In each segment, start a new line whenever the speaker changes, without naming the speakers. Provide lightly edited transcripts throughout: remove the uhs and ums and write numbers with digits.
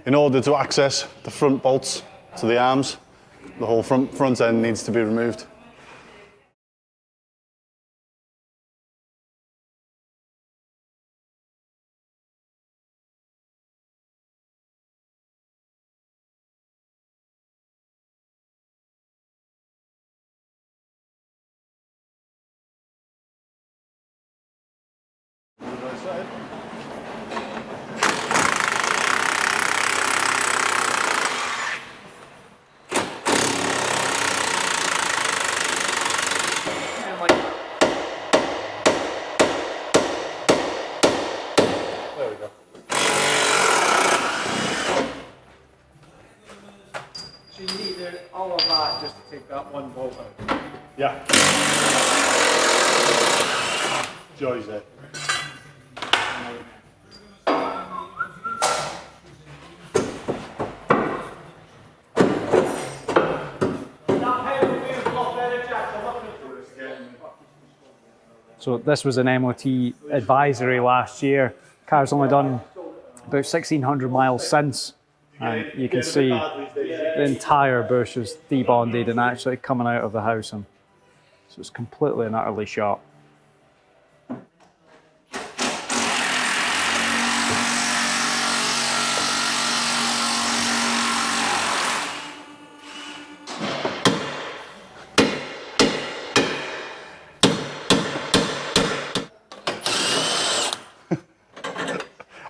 In order to access the front bolts to the arms, the whole front end needs to be removed. There we go.
So you need all of that just to take that one bolt out?
Yeah. Joy's it.
So this was an MOT advisory last year. Car's only done about 1,600 miles since, and you can see the entire bush is debonded and actually coming out of the housing. So it's completely and utterly shot.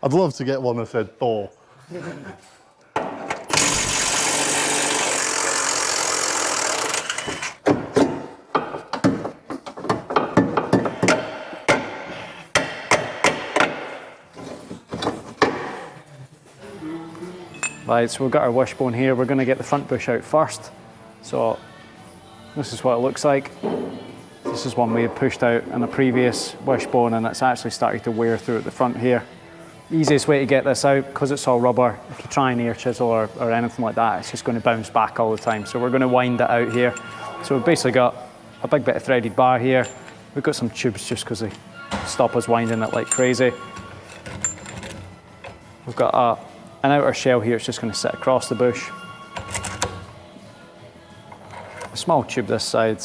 I'd love to get one that said Thor.
Right, so we've got our wishbone here. We're going to get the front bush out first. So this is what it looks like. This is one we had pushed out in a previous wishbone, and it's actually starting to wear through at the front here. Easiest way to get this out, because it's all rubber, if you try and air chisel or anything like that, it's just going to bounce back all the time. So we're going to wind it out here. So we've basically got a big bit of threaded bar here. We've got some tubes just because they stop us winding it like crazy. We've got an outer shell here. It's just going to sit across the bush. A small tube this side.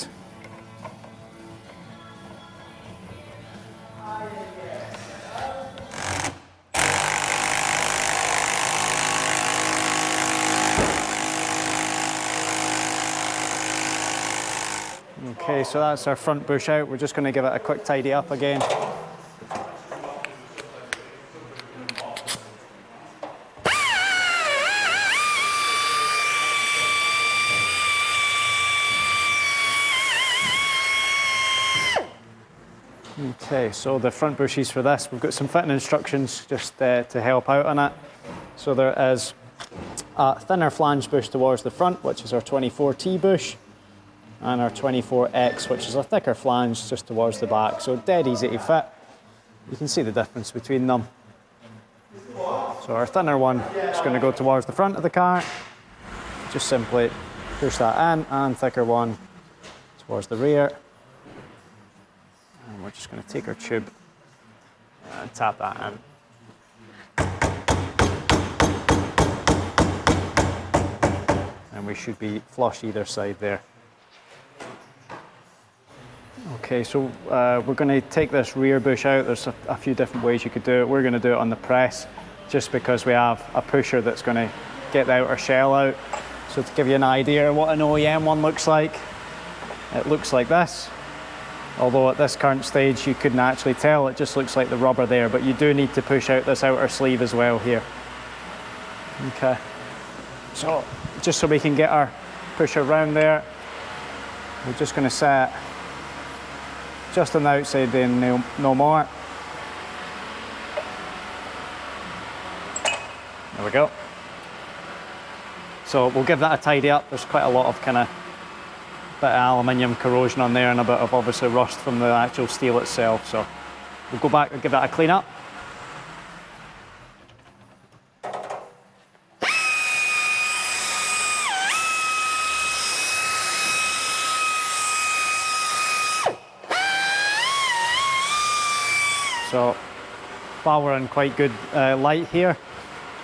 Okay, so that's our front bush out. We're just going to give it a quick tidy up again. Okay, so the front bushes for this, we've got some fitting instructions just to help out on it. So there is a thinner flange bush towards the front, which is our 24T bush, and our 24X, which is a thicker flange just towards the back. So dead easy to fit. You can see the difference between them. So our thinner one is going to go towards the front of the car. Just simply push that in, and thicker one towards the rear. And we're just going to take our tube and tap that in. And we should be flush either side there. Okay, so we're going to take this rear bush out. There's a few different ways you could do it. We're going to do it on the press just because we have a pusher that's going to get the outer shell out. So to give you an idea of what an OEM one looks like, it looks like this. Although at this current stage you couldn't actually tell, it just looks like the rubber there, but you do need to push out this outer sleeve as well here. Okay, so just so we can get our pusher around there, we're just going to set just on the outside then, no more. There we go. So we'll give that a tidy up. There's quite a lot of kind of bit of aluminium corrosion on there and a bit of obviously rust from the actual steel itself. So we'll go back and give that a clean up. So while we're in quite good light here,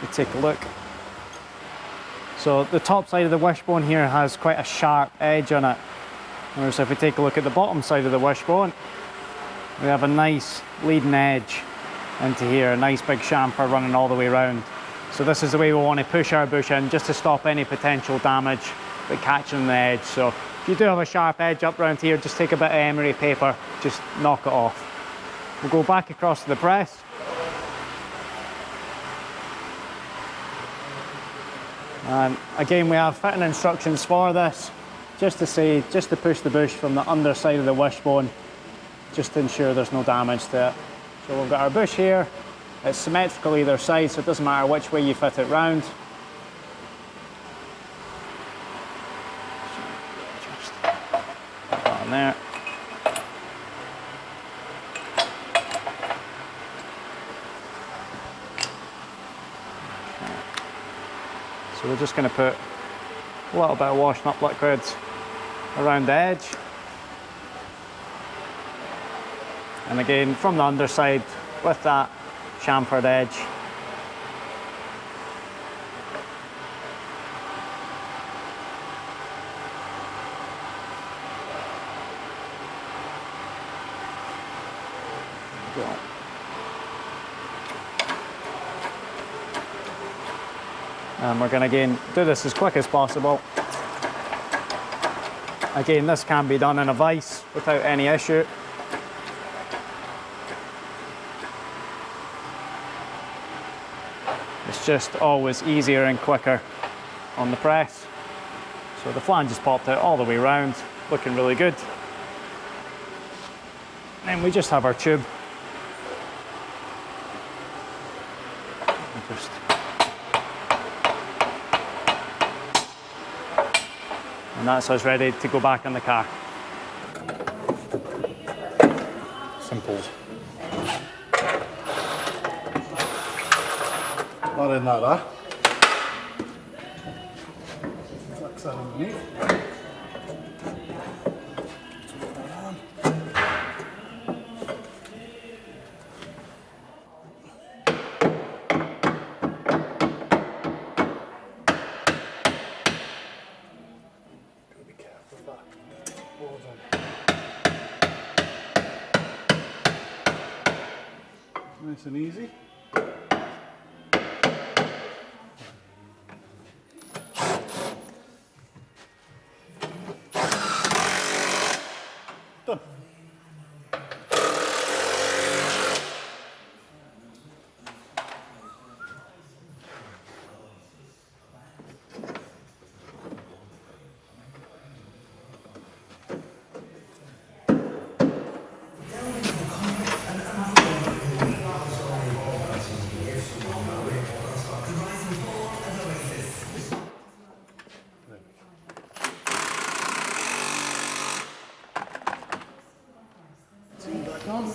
we take a look. So the top side of the wishbone here has quite a sharp edge on it. Whereas if we take a look at the bottom side of the wishbone, we have a nice leading edge into here, a nice big chamfer running all the way around. So this is the way we want to push our bush in, just to stop any potential damage by catching the edge. So if you do have a sharp edge up around here, just take a bit of emery paper, just knock it off. We'll go back across to the press. And again, we have fitting instructions for this, just to push the bush from the underside of the wishbone, just to ensure there's no damage to it. So we've got our bush here, it's symmetrical either side, so it doesn't matter which way you fit it round. Just put that on there. So we're just going to put a little bit of washing up liquid around the edge. And again, from the underside with that chamfered edge. Go. And we're going to again do this as quick as possible. Again, this can be done in a vise without any issue. It's just always easier and quicker on the press. So the flange is popped out all the way around, looking really good. And we just have our tube. And that's us ready to go back in the car.
Simple. Not in that, huh? Flex that underneath. Nice and easy. Done.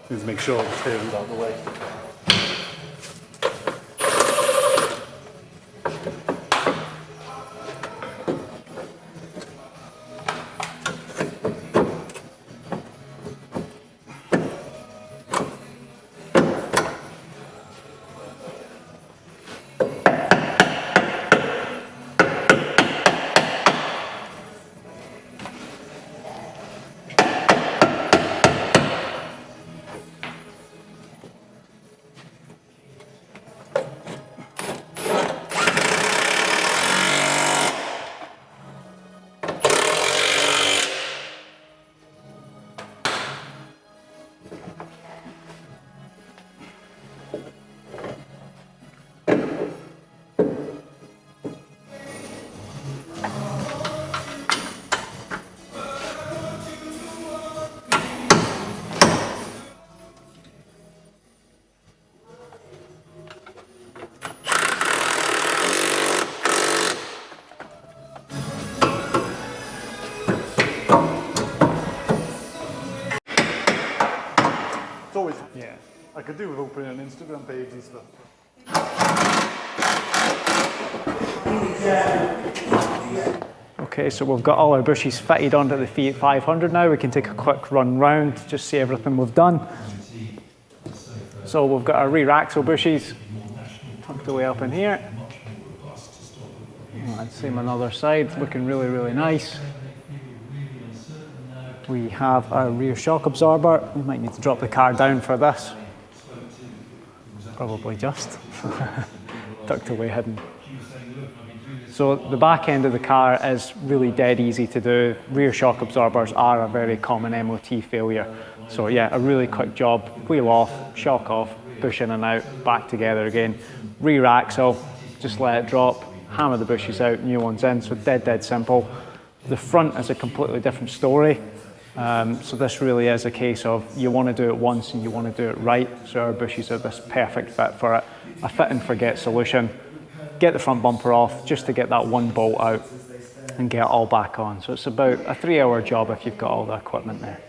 Need to make sure the steering's out of the way. always,
Yeah.
I could do with opening an Instagram page and stuff.
Okay, so we've got all our bushes fitted onto the Fiat 500 now. We can take a quick run round, just see everything we've done. So we've got our rear axle bushes tucked away up in here. And same on the other side, looking really, really nice. We have our rear shock absorber. We might need to drop the car down for this. Probably just. Tucked away hidden. So the back end of the car is really dead easy to do. Rear shock absorbers are a very common MOT failure. So yeah, a really quick job. Wheel off, shock off, push in and out, back together again. Rear axle, just let it drop, hammer the bushes out, new ones in. So dead simple. The front is a completely different story. So this really is a case of you want to do it once and you want to do it right. So our bushes are this perfect fit for it. A fit and forget solution. Get the front bumper off just to get that one bolt out and get it all back on. So it's about a 3-hour job if you've got all the equipment there.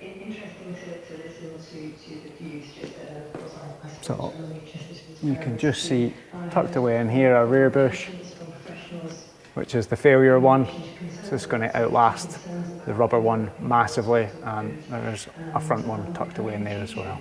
So you can just see tucked away in here our rear bush, which is the failure one. So it's going to outlast the rubber one massively, and there's a front one tucked away in there as well.